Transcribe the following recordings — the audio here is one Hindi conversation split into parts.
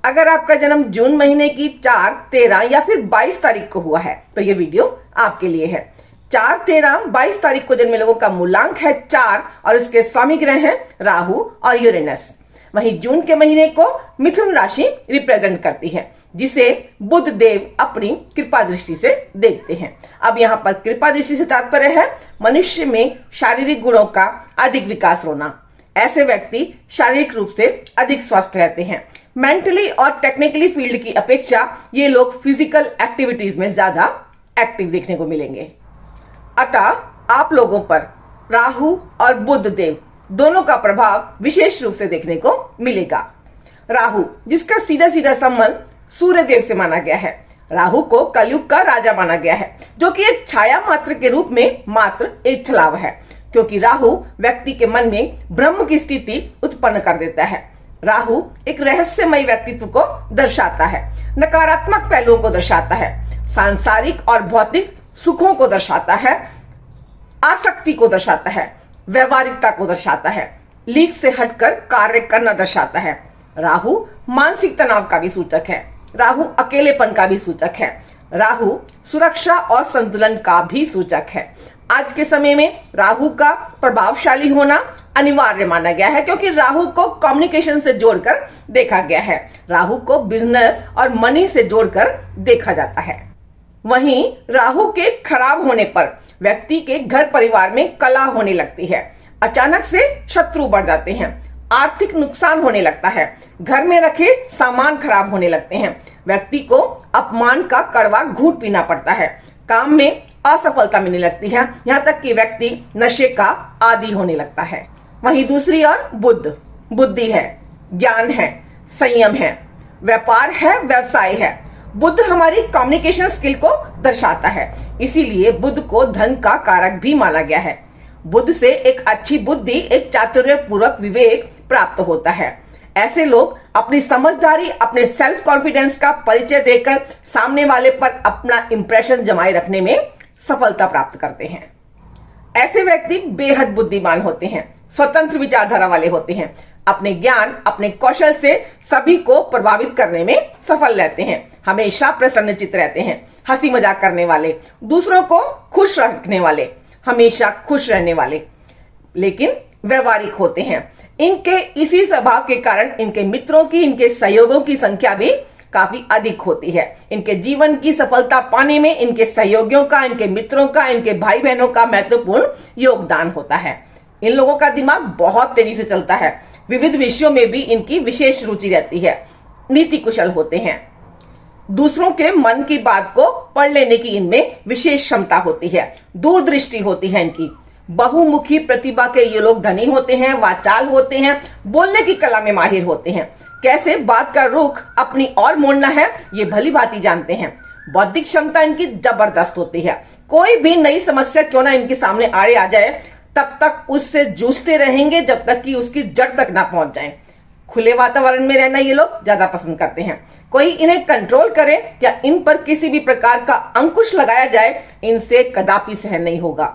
अगर आपका जन्म जून महीने की 4, 13 या फिर 22 तारीख को हुआ है तो ये वीडियो आपके लिए है। 4, 13, 22 तारीख को जन्मे लोगों का मूलांक है 4 और इसके स्वामी ग्रह हैं राहु और यूरेनस। वहीं जून के महीने को मिथुन राशि रिप्रेजेंट करती है, जिसे बुध देव अपनी कृपा दृष्टि से देखते हैं। अब यहाँ पर कृपा दृष्टि से तात्पर्य है मनुष्य में शारीरिक गुणों का अधिक विकास होना। ऐसे व्यक्ति शारीरिक रूप से अधिक स्वस्थ रहते हैं। मेंटली और टेक्निकली फील्ड की अपेक्षा ये लोग फिजिकल एक्टिविटीज में ज्यादा एक्टिव देखने को मिलेंगे। अतः आप लोगों पर राहु और बुध देव दोनों का प्रभाव विशेष रूप से देखने को मिलेगा। राहु, जिसका सीधा सीधा संबंध सूर्य देव से माना गया है। राहु को कलयुग का राजा माना गया है, जो कि एक छाया मात्र के रूप में मात्र एक छलावा है, क्योंकि राहु व्यक्ति के मन में ब्रह्म की स्थिति उत्पन्न कर देता है। राहु एक रहस्यमय व्यक्तित्व को दर्शाता है, नकारात्मक पहलुओं को दर्शाता है, सांसारिक और भौतिक सुखों को दर्शाता है, आसक्ति को दर्शाता है, व्यवहारिकता को दर्शाता है, लीक से हटकर कार्य करना दर्शाता है। राहु मानसिक तनाव का भी सूचक है। राहु अकेलेपन का भी सूचक है। राहु सुरक्षा और संतुलन का भी सूचक है। आज के समय में राहु का प्रभावशाली होना अनिवार्य माना गया है, क्योंकि राहु को कम्युनिकेशन से जोड़कर देखा गया है। राहु को बिजनेस और मनी से जोड़कर देखा जाता है। वहीं राहु के खराब होने पर व्यक्ति के घर परिवार में कलह होने लगती है, अचानक से शत्रु बढ़ जाते हैं, आर्थिक नुकसान होने लगता है, घर में रखे सामान खराब होने लगते हैं, व्यक्ति को अपमान का कड़वा घूंट पीना पड़ता है, काम में असफलता मिलने लगती है, यहाँ तक कि व्यक्ति नशे का आदी होने लगता है। वहीं दूसरी ओर बुध बुद्धि है, ज्ञान है, संयम है, व्यापार है, व्यवसाय है। बुध हमारी कम्युनिकेशन स्किल को दर्शाता है, इसीलिए बुध को धन का कारक भी माना गया है। बुध से एक अच्छी बुद्धि, एक चातुर्यपूर्वक विवेक प्राप्त होता है। ऐसे लोग अपनी समझदारी, अपने सेल्फ कॉन्फिडेंस का परिचय देकर सामने वाले पर अपना इंप्रेशन जमाए रखने में सफलता प्राप्त करते हैं। ऐसे व्यक्ति बेहद बुद्धिमान होते हैं, स्वतंत्र विचारधारा वाले होते हैं, अपने ज्ञान, अपने कौशल से सभी को प्रभावित करने में सफल रहते हैं, हमेशा प्रसन्नचित्त रहते हैं, हंसी मजाक करने वाले, दूसरों को खुश रखने वाले, हमेशा खुश रहने वाले, लेकिन व्यवहारिक होते हैं। इनके इसी स्वभाव के कारण इनके मित्रों की, इनके सहयोगों की संख्या भी काफी अधिक होती है। इनके जीवन की सफलता पाने में इनके सहयोगियों का, इनके मित्रों का, इनके भाई बहनों का महत्वपूर्ण योगदान होता है। इन लोगों का दिमाग बहुत तेजी से चलता है, विविध विषयों में भी इनकी विशेष रुचि रहती है, नीति कुशल होते हैं, दूसरों के मन की बात को पढ़ लेने की इनमें विशेष क्षमता होती है, दूरदृष्टि होती है इनकी, बहुमुखी प्रतिभा के ये लोग धनी होते हैं, वाचाल होते हैं, बोलने की कला में माहिर होते हैं, कैसे बात का रुख अपनी ओर मोड़ना है ये भली भांति जानते हैं। बौद्धिक क्षमता इनकी जबरदस्त होती है। कोई भी नई समस्या क्यों ना इनके सामने आ जाए, तब तक उससे जूझते रहेंगे जब तक कि उसकी जड़ तक ना पहुंच जाए। खुले वातावरण में रहना ये लोग ज्यादा पसंद करते हैं। कोई इन्हें कंट्रोल करे या इन पर किसी भी प्रकार का अंकुश लगाया जाए, इनसे कदापि सहन नहीं होगा।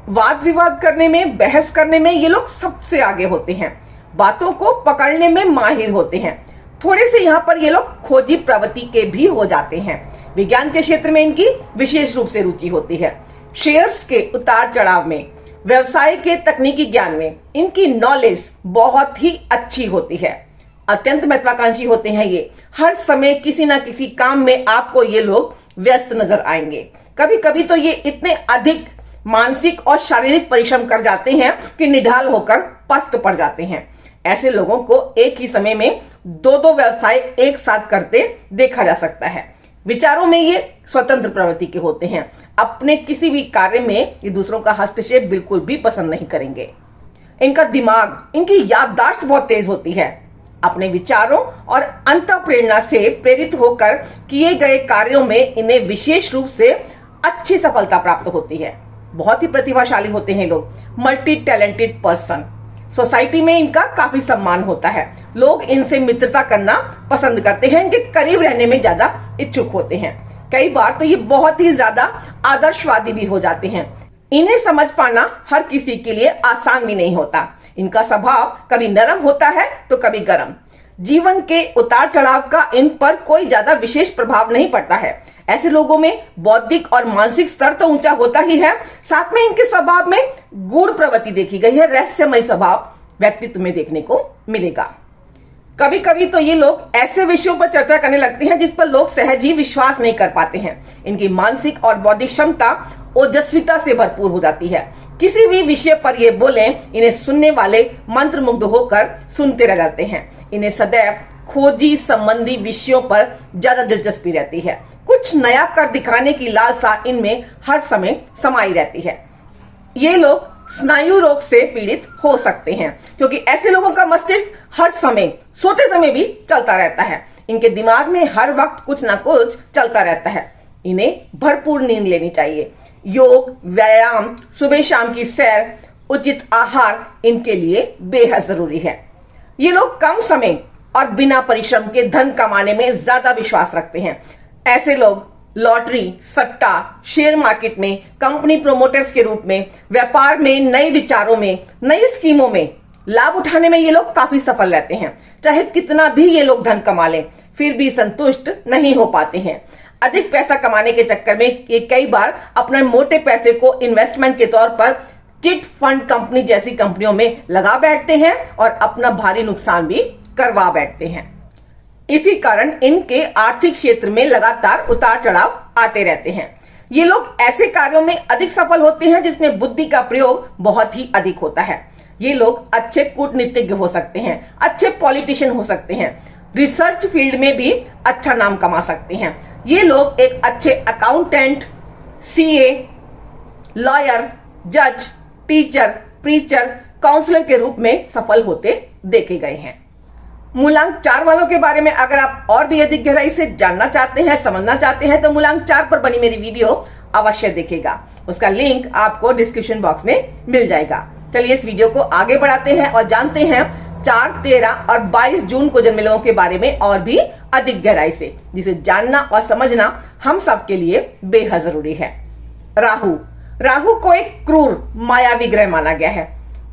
वाद विवाद करने में, बहस करने में ये लोग सबसे आगे होते हैं, बातों को पकड़ने में माहिर होते हैं। थोड़े से यहाँ पर ये लोग खोजी प्रवृत्ति के भी हो जाते हैं। विज्ञान के क्षेत्र में इनकी विशेष रूप से रुचि होती है। शेयर्स के उतार चढ़ाव में, व्यवसाय के तकनीकी ज्ञान में इनकी नॉलेज बहुत ही अच्छी होती है। अत्यंत महत्वाकांक्षी होते हैं ये। हर समय किसी ना किसी काम में आपको ये लोग व्यस्त नजर आएंगे। कभी कभी तो ये इतने अधिक मानसिक और शारीरिक परिश्रम कर जाते हैं कि निढाल होकर पस्त पड़ जाते हैं। ऐसे लोगों को एक ही समय में दो व्यवसाय एक साथ करते देखा जा सकता है। विचारों में ये स्वतंत्र प्रवृत्ति के होते हैं। अपने किसी भी कार्य में ये दूसरों का हस्तक्षेप बिल्कुल भी पसंद नहीं करेंगे। इनका दिमाग, इनकी याददाश्त बहुत तेज होती है। अपने विचारों और अंतःप्रेरणा से प्रेरित होकर किए गए कार्यों में इन्हें विशेष रूप से अच्छी सफलता प्राप्त होती है। बहुत ही प्रतिभाशाली होते हैं लोग, मल्टी टैलेंटेड पर्सन। सोसाइटी में इनका काफी सम्मान होता है। लोग इनसे मित्रता करना पसंद करते हैं, इनके करीब रहने में ज्यादा इच्छुक होते हैं। कई बार तो ये बहुत ही ज्यादा आदर्शवादी भी हो जाते हैं। इन्हें समझ पाना हर किसी के लिए आसान भी नहीं होता। इनका स्वभाव कभी नरम होता है तो कभी गर्म। जीवन के उतार चढ़ाव का इन पर कोई ज्यादा विशेष प्रभाव नहीं पड़ता है। ऐसे लोगों में बौद्धिक और मानसिक स्तर तो ऊंचा होता ही है, साथ में इनके स्वभाव में गूढ़ प्रवृत्ति देखी गई है, रहस्यमय स्वभाव व्यक्तित्व में देखने को मिलेगा। कभी कभी तो ये लोग ऐसे विषयों पर चर्चा करने लगते हैं जिस पर लोग सहज ही विश्वास नहीं कर पाते हैं। इनकी मानसिक और बौद्धिक क्षमता ओजस्विता से भरपूर हो जाती है। किसी भी विषय पर ये बोलें, इन्हें सुनने वाले मंत्रमुग्ध होकर सुनते रह जाते हैं। इन्हें सदैव खोजी संबंधी विषयों पर ज्यादा दिलचस्पी रहती है। कुछ नया कर दिखाने की लालसा इनमें हर समय समाई रहती है। ये लोग स्नायु रोग से पीड़ित हो सकते हैं, क्योंकि ऐसे लोगों का मस्तिष्क हर समय सोते समय भी चलता रहता है। इनके दिमाग में हर वक्त कुछ ना कुछ चलता रहता है। इन्हें भरपूर नींद लेनी चाहिए। योग, व्यायाम, सुबह शाम की सैर, उचित आहार इनके लिए बेहद जरूरी है। ये लोग कम समय और बिना परिश्रम के धन कमाने में ज्यादा विश्वास रखते हैं। ऐसे लोग लॉटरी, सट्टा, शेयर मार्केट में, कंपनी प्रोमोटर्स के रूप में, व्यापार में, नए विचारों में, नई स्कीमों में लाभ उठाने में ये लोग काफी सफल रहते हैं। चाहे कितना भी ये लोग धन कमा लें, फिर भी संतुष्ट नहीं हो पाते हैं। अधिक पैसा कमाने के चक्कर में ये कई बार अपने मोटे पैसे को इन्वेस्टमेंट के तौर पर चिट फंड कंपनी जैसी कंपनियों में लगा बैठते हैं और अपना भारी नुकसान भी करवा बैठते हैं। इसी कारण इनके आर्थिक क्षेत्र में लगातार उतार चढ़ाव आते रहते हैं। ये लोग ऐसे कार्यों में अधिक सफल होते हैं जिसमें बुद्धि का प्रयोग बहुत ही अधिक होता है। ये लोग अच्छे कूटनीतिज्ञ हो सकते हैं, अच्छे पॉलिटिशियन हो सकते हैं, रिसर्च फील्ड में भी अच्छा नाम कमा सकते हैं। ये लोग एक अच्छे अकाउंटेंट, सीए, लॉयर, जज, टीचर, प्रीचर, काउंसलर के रूप में सफल होते देखे गए हैं। मूलांक 4 वालों के बारे में अगर आप और भी अधिक गहराई से जानना चाहते हैं, समझना चाहते हैं, तो मूलांक 4 पर बनी मेरी वीडियो अवश्य देखेगा। उसका लिंक आपको डिस्क्रिप्शन बॉक्स में मिल जाएगा। चलिए इस वीडियो को आगे बढ़ाते हैं और जानते हैं 4, 13 और 22 जून को जन्मे लोगों के बारे में और भी अधिक गहराई से, जिसे जानना और समझना हम सबके लिए बेहद जरूरी है। राहु को एक क्रूर मायावी ग्रह माना गया है।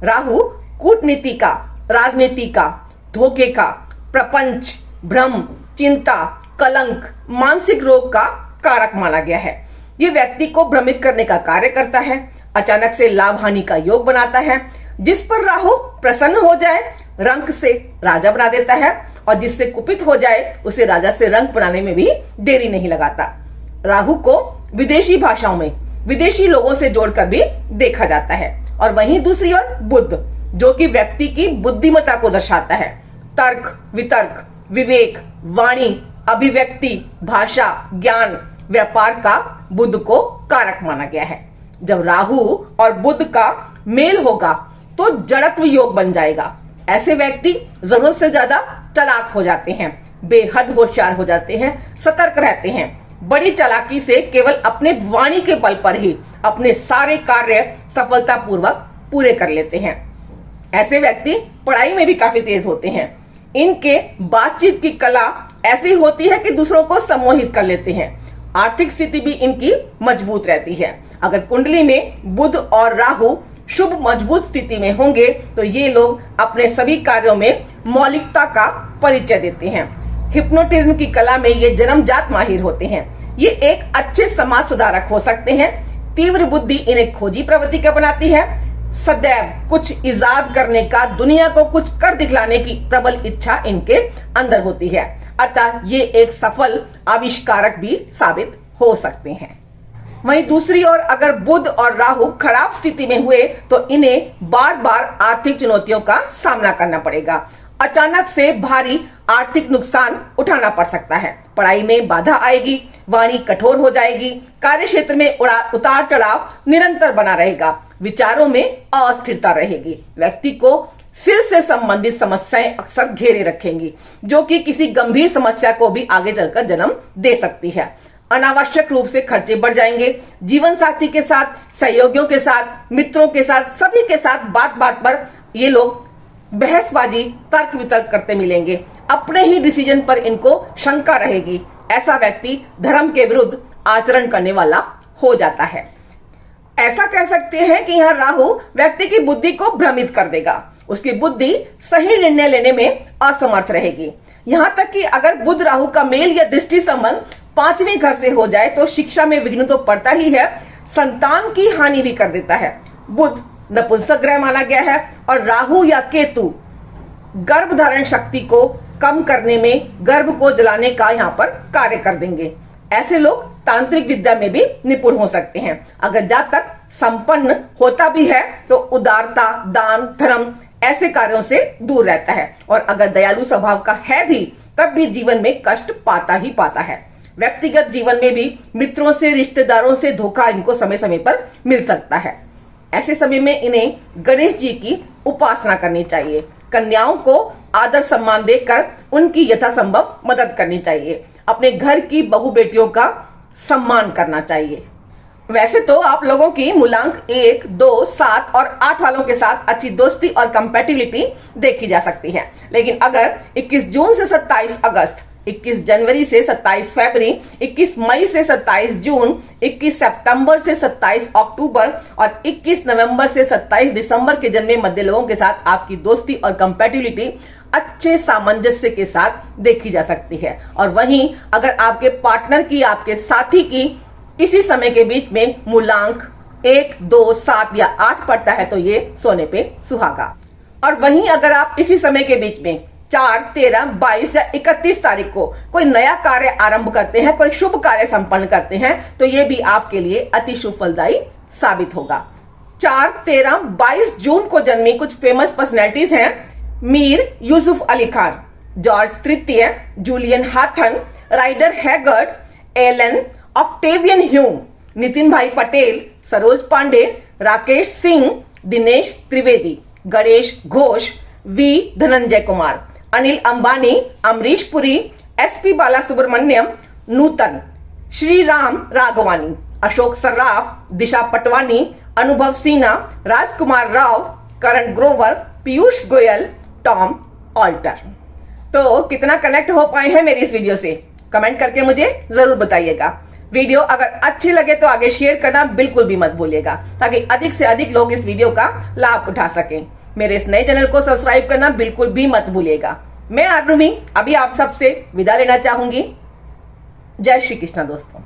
राहु कूटनीति का, राजनीति का, धोखे का, प्रपंच, भ्रम, चिंता, कलंक, मानसिक रोग का कारक माना गया है। ये व्यक्ति को भ्रमित करने का कार्य करता है, अचानक से लाभ हानि का योग बनाता है। जिस पर राहु प्रसन्न हो जाए रंक से राजा बना देता है, और जिससे कुपित हो जाए उसे राजा से रंक बनाने में भी देरी नहीं लगाता। राहु को विदेशी भाषाओं में विदेशी लोगों से जोड़कर भी देखा जाता है। और वहीं दूसरी ओर बुध, जो कि व्यक्ति की बुद्धिमत्ता को दर्शाता है। तर्क, वितर्क, विवेक, वाणी, अभिव्यक्ति, भाषा, ज्ञान, व्यापार का बुध को कारक माना गया है। जब राहु और बुध का मेल होगा तो जड़त्व योग बन जाएगा। ऐसे व्यक्ति जरूरत से ज्यादा चालाक हो जाते हैं, बेहद होशियार हो जाते हैं, सतर्क रहते हैं। बड़ी चालाकी से केवल अपने वाणी के बल पर ही अपने सारे कार्य सफलतापूर्वक पूरे कर लेते हैं। ऐसे व्यक्ति पढ़ाई में भी काफी तेज होते हैं। इनके बातचीत की कला ऐसी होती है कि दूसरों को सम्मोहित कर लेते हैं। आर्थिक स्थिति भी इनकी मजबूत रहती है। अगर कुंडली में बुध और राहु शुभ मजबूत स्थिति में होंगे तो ये लोग अपने सभी कार्यों में मौलिकता का परिचय देते हैं। हिप्नोटिज्म की कला में ये जन्मजात माहिर होते हैं। ये एक अच्छे समाज सुधारक हो सकते हैं। तीव्र बुद्धि इन्हें खोजी प्रवृत्ति का बनाती है। सदैव कुछ इजाद करने का, दुनिया को कुछ कर दिखलाने की प्रबल इच्छा इनके अंदर होती है। अतः ये एक सफल आविष्कारक भी साबित हो सकते हैं। वहीं दूसरी ओर अगर बुध और राहु खराब स्थिति में हुए तो इन्हें बार बार आर्थिक चुनौतियों का सामना करना पड़ेगा। अचानक से भारी आर्थिक नुकसान उठाना पड़ सकता है। पढ़ाई में बाधा आएगी, वाणी कठोर हो जाएगी, कार्य क्षेत्र में उतार चढ़ाव निरंतर बना रहेगा, विचारों में अस्थिरता रहेगी। व्यक्ति को सिर से संबंधित समस्याएं अक्सर घेरे रखेंगी, जो कि किसी गंभीर समस्या को भी आगे चलकर जन्म दे सकती है। अनावश्यक रूप से खर्चे बढ़ जाएंगे। जीवन साथी के साथ, सहयोगियों के साथ, मित्रों के साथ, सभी के साथ बात बात पर ये लोग बहसबाजी, तर्क वितर्क करते मिलेंगे। अपने ही डिसीजन पर इनको शंका रहेगी। ऐसा व्यक्ति धर्म के विरुद्ध आचरण करने वाला हो जाता है। ऐसा कह सकते हैं कि यहाँ राहु व्यक्ति की बुद्धि को भ्रमित कर देगा। उसकी बुद्धि सही निर्णय लेने में असमर्थ रहेगी। यहां तक कि अगर बुध राहु का मेल या दृष्टि संबंध 5वें घर से हो जाए तो शिक्षा में विघ्न तो पड़ता ही है, संतान की हानि भी कर देता है। बुध नपुंसक ग्रह माना गया है और राहु या केतु गर्भ धारण शक्ति को कम करने में, गर्भ को जलाने का यहाँ पर कार्य कर देंगे। ऐसे लोग तांत्रिक विद्या में भी निपुण हो सकते हैं। अगर जातक संपन्न होता भी है तो उदारता, दान, धर्म ऐसे कार्यों से दूर रहता है और अगर दयालु स्वभाव का है भी तब भी जीवन में कष्ट पाता ही पाता है। व्यक्तिगत जीवन में भी मित्रों से, रिश्तेदारों से धोखा इनको समय समय पर मिल सकता है। ऐसे समय में इन्हें गणेश जी की उपासना करनी चाहिए। कन्याओं को आदर सम्मान देकर उनकी यथासंभव मदद करनी चाहिए। अपने घर की बहू बेटियों का सम्मान करना चाहिए। वैसे तो आप लोगों की मूलांक 1, 2, 7 और 8 वालों के साथ अच्छी दोस्ती और कंपैटिबिलिटी देखी जा सकती है, लेकिन अगर 21 जून से 27 अगस्त, 21 जनवरी से 27 फरवरी, 21 मई से 27 जून, 21 सितंबर से 27 अक्टूबर और 21 नवंबर से 27 दिसंबर के जन्मे मध्य लोगों के साथ आपकी दोस्ती और कंपैटिबिलिटी अच्छे सामंजस्य के साथ देखी जा सकती है। और वहीं अगर आपके पार्टनर की, आपके साथी की इसी समय के बीच में मूलांक 1, 2, 7 या 8 पड़ता है तो ये सोने पे सुहागा। और वहीं अगर आप इसी समय के बीच में 4, 13, 22 या 31 तारीख को कोई नया कार्य आरंभ करते हैं, कोई शुभ कार्य संपन्न करते हैं तो ये भी आपके लिए अति शुभ फलदायी साबित होगा। 4, 13, 22 जून को जन्मी कुछ फेमस पर्सनैलिटीज हैं। मीर यूसुफ अली खान, जॉर्ज तृतीय, जूलियन हाथन, Rider Haggard, Allan Octavian Hume, Nitin bhai Patel, Saroj Pandey, Rakesh Singh, Dinesh Trivedi, Ganesh Ghosh, V Dhananjay Kumar, Anil Ambani, Amrish Puri, SP Bala Subrahmanyam, Nutan, Shri Ram Raghavani, Ashok Saraf, Disha Patani, Anubhav Sinha, Rajkumar Rao, Karan Grover, Piyush Goyal, Tom Alter. तो कितना कनेक्ट हो पाए हैं मेरी इस वीडियो से, कमेंट करके मुझे जरूर बताइएगा। वीडियो अगर अच्छी लगे तो आगे शेयर करना बिल्कुल भी मत भूलिएगा, ताकि अधिक से अधिक लोग इस वीडियो का लाभ उठा सकें। मेरे इस नए चैनल को सब्सक्राइब करना बिल्कुल भी मत भूलिएगा। मैं आरुमि अभी आप सबसे विदा लेना चाहूंगी। जय श्री कृष्ण दोस्तों।